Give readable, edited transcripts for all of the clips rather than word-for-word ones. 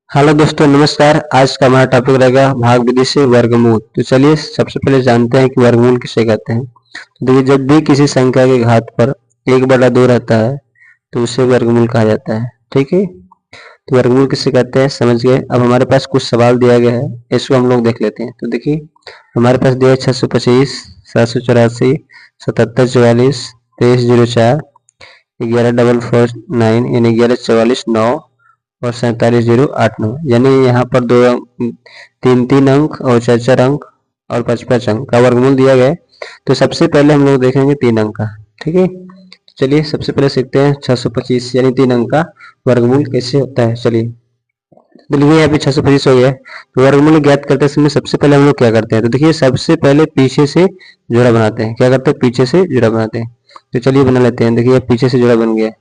Hello दोस्तों, नमस्कार। आज का हमारा टॉपिक रहेगा भाग विधि से वर्गमूल। तो चलिए सबसे पहले जानते हैं कि वर्गमूल किसे कहते हैं। तो देखिए, जब भी किसी संख्या के घात पर 1/2 रहता है तो उसे वर्गमूल कहा जाता है। ठीक है, तो वर्गमूल किसे कहते हैं समझ गए। अब हमारे पास कुछ सवाल दिया गया है, इसको हम लोग देख लेते हैं। तो देखिए, हमारे पास दिया है 625, 784, 7744, 2304, 11449 यानी 11449 और 47,089। यानी यहाँ पर दो तीन तीन अंक और चार चार अंक और 5 5 अंक का वर्गमूल दिया गया है। तो सबसे पहले हम लोग देखेंगे 3 अंक का। ठीक है, चलिए सबसे पहले सीखते हैं 625 यानी 3 अंक का वर्गमूल कैसे होता है। चलिए, तो देखिए यहाँ पे 625 हो गया है। तो वर्गमूल ज्ञात करते समय सबसे पहले हम लोग क्या करते हैं, तो देखिए सबसे पहले पीछे से जोड़ा बनाते हैं। क्या करते हैं, पीछे से जोड़ा बनाते हैं। तो चलिए बना लेते हैं। देखिए पीछे से जोड़ा बन गया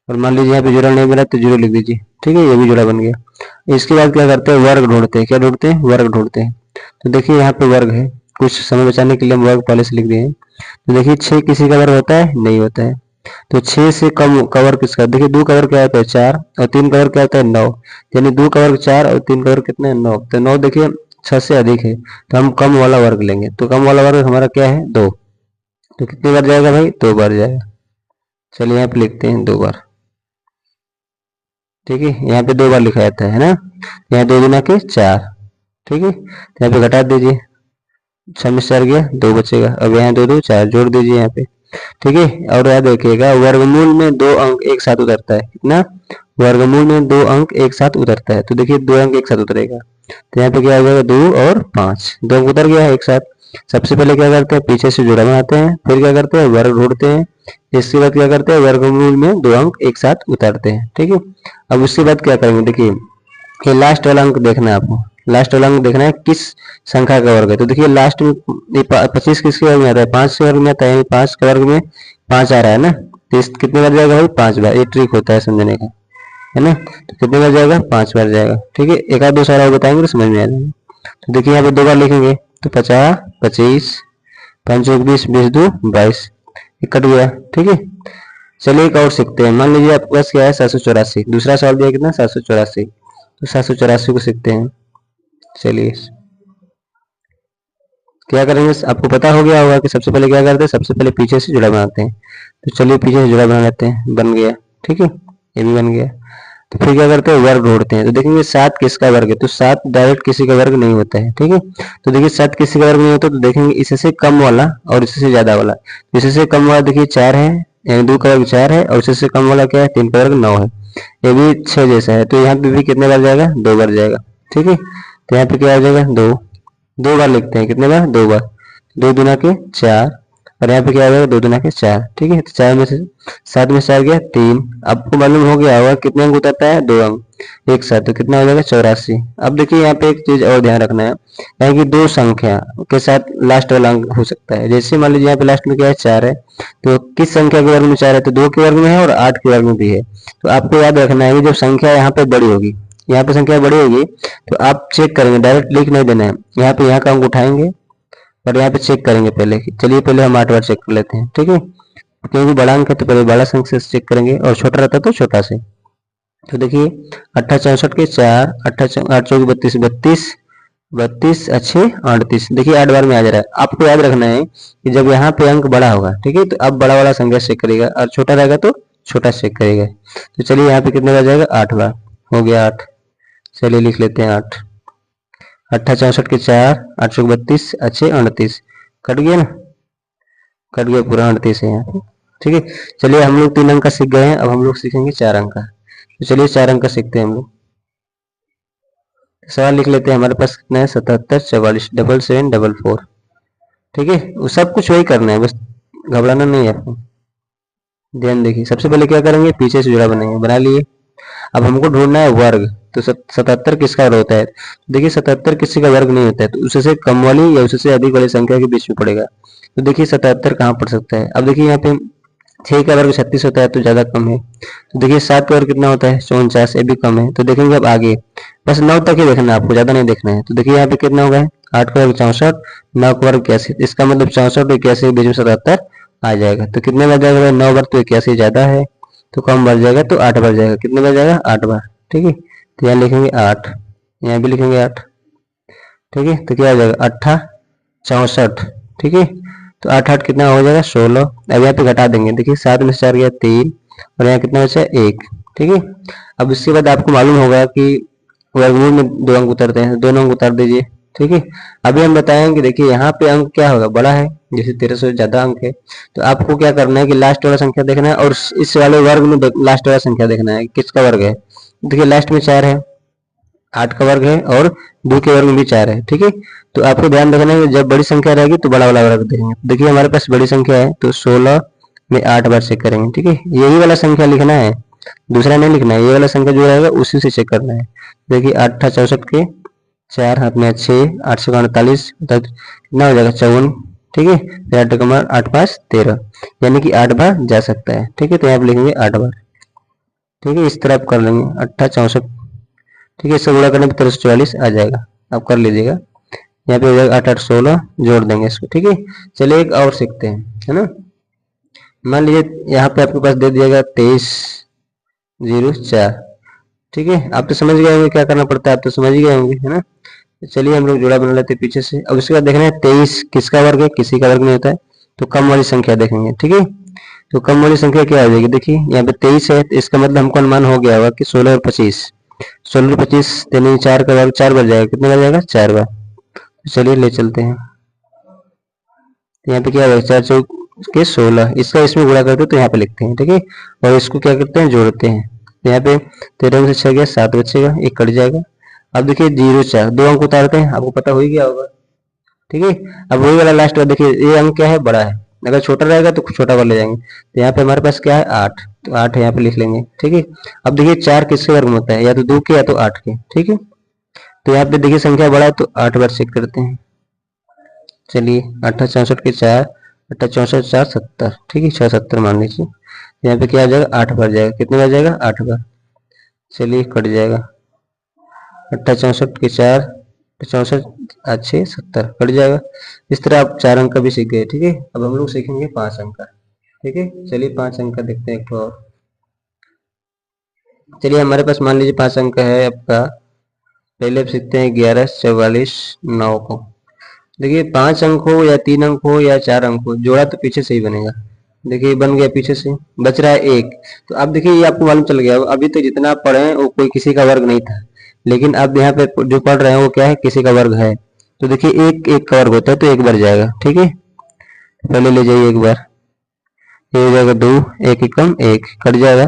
और मान लीजिए यहाँ पे जोड़ा नहीं बना तो 0 लिख दीजिए। ठीक है, ये भी जोड़ा बन गया। इसके बाद क्या करते हैं, वर्ग ढूंढते हैं। क्या ढूंढते हैं, वर्ग ढूंढते हैं। तो देखिए यहाँ पे वर्ग है, कुछ समय बचाने के लिए हम वर्ग पहले से लिख दिए हैं। तो देखिए 6 किसी का वर्ग होता है, नहीं होता है। तो 6 से कम का वर्ग किसका, देखिए 2 का वर्ग क्या होता है 4 और 3 का वर्ग क्या होता है 9। यानी 2 का वर्ग 4 और 3 का वर्ग कितना है 9। तो 9 देखिए 6 से अधिक है, तो हम कम वाला वर्ग लेंगे। तो कम वाला वर्ग हमारा क्या है 2। तो कितनी बार जाएगा भाई, 2 बार जाएगा। चलिए यहाँ पे लिखते हैं 2 बार। ठीक है, यहाँ पे 2 बार लिखा जाता है ना। यहाँ 2 गुना के 4। ठीक है, तो यहाँ पे घटा दीजिए, 6 में 4 गया, 2 बचेगा। अब यहाँ 2 2 4 जोड़ दीजिए यहाँ पे। ठीक है, और याद रखिएगा वर्गमूल में 2 अंक एक साथ उतरता है। कितना, वर्गमूल में 2 अंक एक साथ उतरता है। तो देखिए 2 अंक एक साथ उतरेगा, तो यहाँ पे क्या हो जाएगा 2 और 5, 2 अंक उतर गया है एक साथ। सबसे पहले क्या करते हैं, पीछे से जोड़ा बनाते हैं, फिर क्या करते हैं, वर्ग ढूंढते हैं। इसके बाद क्या करते हैं, वर्गमूल में 2 अंक एक साथ उतारते हैं। ठीक है, अब उसके बाद क्या करेंगे, देखिए ये लास्ट वाला अंक देखना है आपको। लास्ट वाला अंक देखना है किस संख्या का वर्ग है। तो देखिए लास्ट में 25 किसके वर्ग में आता है, 5 के वर्ग में आता है। 5 के वर्ग में 5 आ रहा है ना, तो इस कितने बार जाएगा भाई, 5 बार। ये ट्रिक होता है समझने का, है ना। तो कितने बार जाएगा, 5 बार जाएगा। ठीक है, एक आध दो सारा बताएंगे तो समझ में आ जाएगा। तो देखिए यहाँ पे 2 बार लिखेंगे, तो 50 25 5 20 20 2 22, कट गया। ठीक है, चलिए एक और सीखते हैं। मान लीजिए आपके पास क्या है 784। दूसरा सवाल दिया कितना, 784। तो 784 को सीखते हैं। चलिए क्या करेंगे, आपको पता हो गया होगा कि सबसे पहले क्या करते हैं, सबसे पहले पीछे से जुड़ा बनाते हैं। तो चलिए पीछे से जुड़ा बना लेते हैं, बन गया। ठीक है, ये भी बन गया। तो फिर क्या करते हैं, वर्ग ढूंढते हैं। तो देखेंगे 7 किसका वर्ग है, तो 7 डायरेक्ट किसी का वर्ग नहीं होता है। ठीक है, तो देखिए 7 किसी का वर्ग नहीं होता, तो देखेंगे इससे कम वाला और इससे ज्यादा वाला। इससे कम वाला देखिए 4 है, यानी 2 का वर्ग 4 है, और इससे कम वाला क्या है, 3 का वर्ग 9 है। ये भी 6 जैसा है, तो यहाँ पे भी कितने बार जाएगा, 2 बार जाएगा। ठीक है, तो यहाँ पे क्या आ जाएगा 2, 2 बार लिखते हैं। कितने बार, 2 बार। 2 दुना के 4, और यहाँ पे क्या आ जाएगा 2 दुना के 4। ठीक है, तो 4 में से 7 में 4 गया 3। आपको मालूम हो गया होगा कितने अंक उतरता है, 2 अंक एक साथ। तो कितना हो जाएगा 84। अब देखिए यहाँ पे एक चीज और ध्यान रखना है, यानी कि 2 संख्या के साथ लास्ट वाला अंक हो सकता है। जैसे मान लीजिए यहाँ पे लास्ट में क्या है 4 है, तो किस संख्या के वर्ग में 4 है, तो 2 के वर्ग में है और 8 के वर्ग में भी है। तो आपको याद रखना है कि जब संख्या यहाँ पे बड़ी होगी, यहाँ पे संख्या बड़ी होगी, तो आप चेक करेंगे, डायरेक्ट लिख नहीं देना है। यहाँ पे यहाँ का अंक उठाएंगे और यहाँ पे चेक करेंगे पहले। चलिए पहले हम 8 बार चेक कर लेते हैं। ठीक है, क्योंकि बड़ा अंक है तो पहले बड़ा संख्या से चेक करेंगे, और छोटा रहता तो छोटा से। तो देखिए 8 64 के 4, 8 8 चौक 32 32 32 अच्छे 38। देखिए 8 बार में आ जा रहा है। आपको याद रखना है कि जब यहाँ पे अंक बड़ा होगा, ठीक है, तो अब बड़ा वाला संख्या चेक करेगा, और छोटा रहेगा तो छोटा चेक करेगा। तो चलिए यहाँ पे कितने बार जाएगा, 8 बार हो गया 8। चलिए लिख लेते हैं 8। 8 64 के 4, 8 चौक 32 अच्छे 38, कट गया ना, कट गया पूरा 38 है यहाँ पे। ठीक है, चलिए हम लोग 3 अंक का सीख गए हैं, अब हम लोग सीखेंगे 4 अंक का। तो चलिए 4 अंक का सीखते हैं हम लोग। सवाल लिख लेते हैं, हमारे पास कितना है 77 44 77 44। ठीक है, वो सब कुछ वही करना है, बस घबराना नहीं है आपको। ध्यान देखिए, सबसे पहले क्या करेंगे, पीछे से जुड़ा बनाएंगे, बना लिए। अब हमको ढूंढना है वर्ग। तो 77 किसका वर्ग होता है, देखिए 77 किसी का वर्ग नहीं होता है, तो उससे कम वाली या उससे अधिक वाली संख्या के बीच में पड़ेगा। तो देखिए 77 कहाँ पड़ सकता है। अब देखिए यहाँ पे 6 का वर्ग 36 होता है, तो ज्यादा कम है। तो देखिए 7 का वर्ग कितना होता है 49, ये भी कम है। तो देखेंगे अब आगे, बस 9 तक ही देखना है आपको, ज्यादा नहीं देखना है। तो देखिए यहाँ पे कितना होगा, 8 का वर्ग 64, 9 का वर्ग 81। इसका मतलब 64 और 81 के बीच में 77 आ जाएगा। तो कितने बार जाएगा, 9 बार, तो 81 ज्यादा है, तो कम बार जाएगा, तो 8 बार जाएगा। कितने बार जाएगा, 8 बार। ठीक है, तो यहाँ लिखेंगे 8, यहाँ भी लिखेंगे 8। ठीक है, तो क्या हो जाएगा 8 64। ठीक है, तो 8 8 कितना हो जाएगा 16। अब यहाँ पे घटा देंगे, देखिए 7 में से 4 गया 3 और यहाँ कितना बचा 1। ठीक है, अब इसके बाद आपको मालूम होगा कि वर्गमूल में 2 अंक उतरते हैं, दोनों अंक उतार दीजिए। ठीक है, अभी हम बताएंगे, देखिए यहाँ पे अंक क्या होगा बड़ा है, जैसे 13 से ज्यादा अंक है, तो आपको क्या करना है कि लास्ट वाला संख्या देखना है और इस वाले वर्ग में लास्ट वाला संख्या देखना है किसका वर्ग है। देखिए लास्ट में 4 है, 8 का वर्ग है और 2 के वर्ग में भी 4 है। ठीक है, तो आपको ध्यान रखना है कि जब बड़ी संख्या रहेगी तो बड़ा वाला वर्ग देंगे। देखिए हमारे पास बड़ी संख्या है तो 16 में 8 बार चेक करेंगे। ठीक है, यही वाला संख्या लिखना है, दूसरा नहीं लिखना है, ये वाला संख्या जो रहेगा उसी से चेक करना है। देखिए 8 64 के 4 हाथ में 6, 8 से 48 कितना हो जाएगा 54। ठीक है, फिर 8 कमर 8 5 13, यानी कि 8 बार जा सकता है। ठीक है, तो यहाँ पे लिखेंगे 8 बार। ठीक है, इस तरह आप कर लेंगे 8 64। ठीक है, इससे गुणा करने पर 1344 आ जाएगा, आप कर लीजिएगा। यहाँ पे हो जाएगा 8 8 16, जोड़ देंगे इसको। ठीक है, चलिए एक और सीखते हैं, है ना। मान लीजिए यहाँ पे आपके पास दे दिएगा 2304। ठीक है, आप तो समझ गए होंगे क्या करना पड़ता है, आप तो समझ ही गए होंगे, है ना। चलिए हम लोग जोड़ा बना लेते हैं पीछे से। अब इसके बाद देखना है 23 किसका वर्ग है, किसी का वर्ग नहीं होता है, तो कम वाली संख्या देखेंगे। ठीक है, तो कम वाली संख्या क्या हो जाएगी, देखिए यहाँ पे 23 है, तो इसका मतलब हमको अनुमान हो गया होगा कि 16 और 25, 16 और 25 यानी 4 का वर्ग 4 बार जाएगा, कितने बार जाएगा 4 बार। चलिए ले चलते हैं, यहाँ पे क्या होगा 4 चौक के 16, इसका इसमें गुणा करते हैं तो यहाँ पे लिखते हैं। ठीक है, और इसको क्या करते हैं जोड़ते हैं, यहाँ पे 13 में से 6 गया 7 बचेगा, एक कट जाएगा। अब देखिए 0 4 2 अंक उतारते हैं, आपको पता हो ही गया होगा। ठीक है, अब वही वाला लास्ट वाला देखिए ये अंक क्या है बड़ा है, अगर छोटा रहेगा तो छोटा वाला ले जाएंगे। तो यहाँ पे हमारे पास क्या है 8, तो 8 यहाँ पे लिख लेंगे। ठीक है, अब देखिए 4 किसके वर्ग में होता है, या तो 2 के या तो 8 के। ठीक है, तो यहाँ पे देखिए संख्या बड़ा है तो 8 बार चेक करते हैं। चलिए 8 64 के 4, 8 64 4 70। ठीक है, 6 70 मान लीजिए, यहाँ पे क्या आ जाएगा 8 बार जाएगा, कितने बार जाएगा 8 बार। चलिए कट जाएगा 8 64 के 4, 64 अच्छे 70 कट जाएगा। इस तरह आप 4 अंक का भी सीख गए। ठीक है, अब हम लोग सीखेंगे 5 अंक का। ठीक है, चलिए 5 अंक का देखते हैं एक और। चलिए हमारे पास मान लीजिए 5 अंक का है आपका, पहले आप सीखते हैं 11 44 9 को। देखिए 5 अंक हो या 3 अंक हो या 4 अंक हो, जोड़ा तो पीछे से ही बनेगा। देखिए बन गया पीछे से, बच रहा है 1। तो अब देखिए ये आपको मालूम चल गया, अभी तक जितना आप पढ़े हैं वो कोई किसी का वर्ग नहीं था, लेकिन अब यहाँ पे जो पढ़ रहे हैं वो क्या है किसी का वर्ग है। तो देखिए एक एक का वर्ग होता है तो एक बार जाएगा। ठीक है, पहले ले जाइए एक बार, ये हो जाएगा 2, एक एकम 1 कट जाएगा,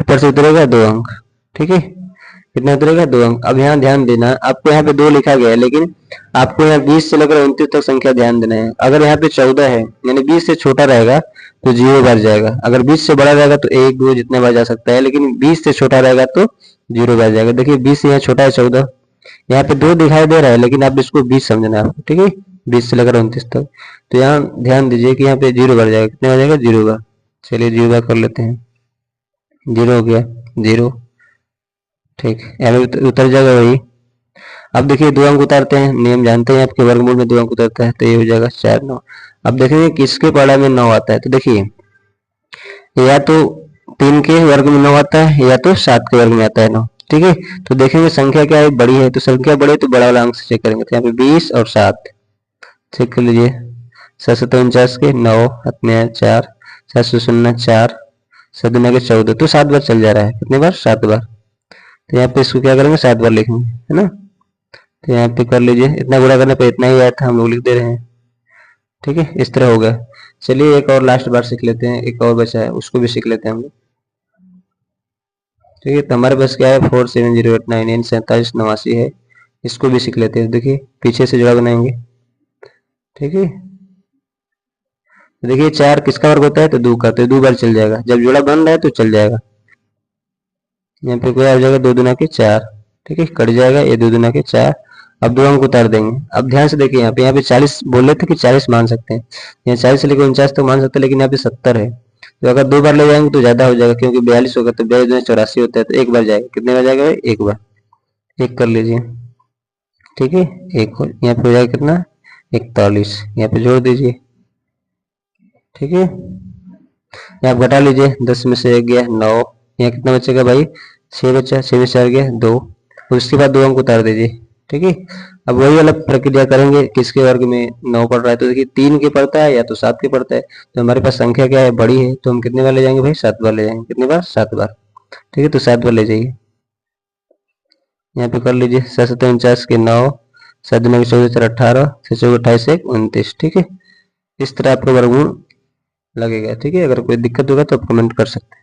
ऊपर से उतरेगा 2 अंक। ठीक है, कितना उतरेगा 2 अंक। अब यहाँ ध्यान देना, आपको यहाँ पे 2 लिखा गया है, लेकिन आपको यहाँ 20 से लेकर 29 तक संख्या ध्यान देना है। अगर यहाँ पे 14 है यानी 20 से छोटा रहेगा तो 0 बार जाएगा, अगर 20 से बड़ा रहेगा तो 1 2 जितने बार जा सकता है, लेकिन 20 से छोटा रहेगा तो 0 बार जाएगा। देखिए 20 से यहाँ छोटा है 14, यहाँ पे 2 दिखाई दे रहा है, लेकिन आप इसको 20 समझना है आपको। ठीक है, 20 से लेकर 29 तक, तो यहाँ ध्यान दीजिए कि यहाँ पे 0 बार जाएगा, कितने बार जाएगा 0 बार। चलिए 0 बार कर लेते हैं, 0 हो गया 0। ठीक, यहाँ पे उतर जाएगा वही। अब देखिए 2 अंक उतारते हैं, नियम जानते हैं आपके, वर्गमूल में 2 अंक उतरता है तो ये हो जाएगा 4 9। अब देखेंगे किसके पढ़ा में 9 आता है, तो देखिए या तो 3 के वर्ग में 9 आता है या तो 7 के वर्ग में आता है 9। ठीक है, तो देखेंगे संख्या क्या है बड़ी है, तो संख्या बड़ी है तो बड़ा वाला अंक से चेक करेंगे। तो यहाँ पे 20 और 7 चेक कर लीजिए, 749 के 9 हाथ में 4, 700 4, 7 के 14, तो 7 बार चल जा रहा है, कितने बार 7 बार। तो यहाँ पे इसको क्या करेंगे 7 बार लिखेंगे, है ना। तो यहाँ पे कर लीजिए, इतना गुणा करने पे इतना ही आया था, हम लोग लिख दे रहे हैं। ठीक है, इस तरह हो गया। चलिए एक और लास्ट बार सीख लेते हैं, एक और बचा है उसको भी सीख लेते हैं हम लोग। ठीक है, तो हमारे पास क्या है 470899 4789 है, इसको भी सीख लेते हैं। देखिए पीछे से जुड़ा बनाएंगे। ठीक है, देखिए 4 किसका वर्ग होता है, तो 2 का, तो 2 बार चल जाएगा, जब जोड़ा बन रहा है तो चल जाएगा। यहाँ पे क्या हो जाएगा 2 दूना के 4। ठीक है, कट जाएगा, ये 2 दूना के 4। अब 2 अंक उतार देंगे। अब ध्यान से देखिए, यहाँ पे 40 बोल रहे थे कि 40 मान सकते हैं, यहाँ 40 से लेकर 49 तक मान सकते हैं, लेकिन यहाँ पे 70 है, तो अगर 2 बार ले जाएंगे तो ज्यादा हो जाएगा, क्योंकि 42 होगा तो 42 दूना 84 होता है, तो 1 बार जाएगा, कितने बार जाएगा 1 बार। 1 कर लीजिए। ठीक है, एक यहाँ पे हो जाएगा कितना 41, यहाँ पे जोड़ दीजिए। ठीक है, यहाँ आप घटा लीजिए, 10 में से 1 गया 9, यहाँ कितना बचेगा भाई 6 बचा, 6 में 4 गया 2, उसके बाद 2 अंक उतार दीजिए। ठीक है, अब वही वाला प्रक्रिया करेंगे। किसके वर्ग में 9 पड़ रहा है, तो देखिए 3 के पड़ता है या तो 7 के पड़ता है। तो हमारे पास संख्या क्या है, बड़ी है, तो हम कितने बार ले जाएंगे भाई, 7 बार ले जाएंगे। कितनी बार, 7 बार। ठीक है, तो 7 बार ले जाइए। यहाँ पे कर लीजिए 7 के 9, 7 के 14 18, 6 28 1 29। ठीक है, इस तरह आपका वर्गमूल लगेगा। ठीक है, अगर कोई दिक्कत होगा तो आप कमेंट कर सकते हैं।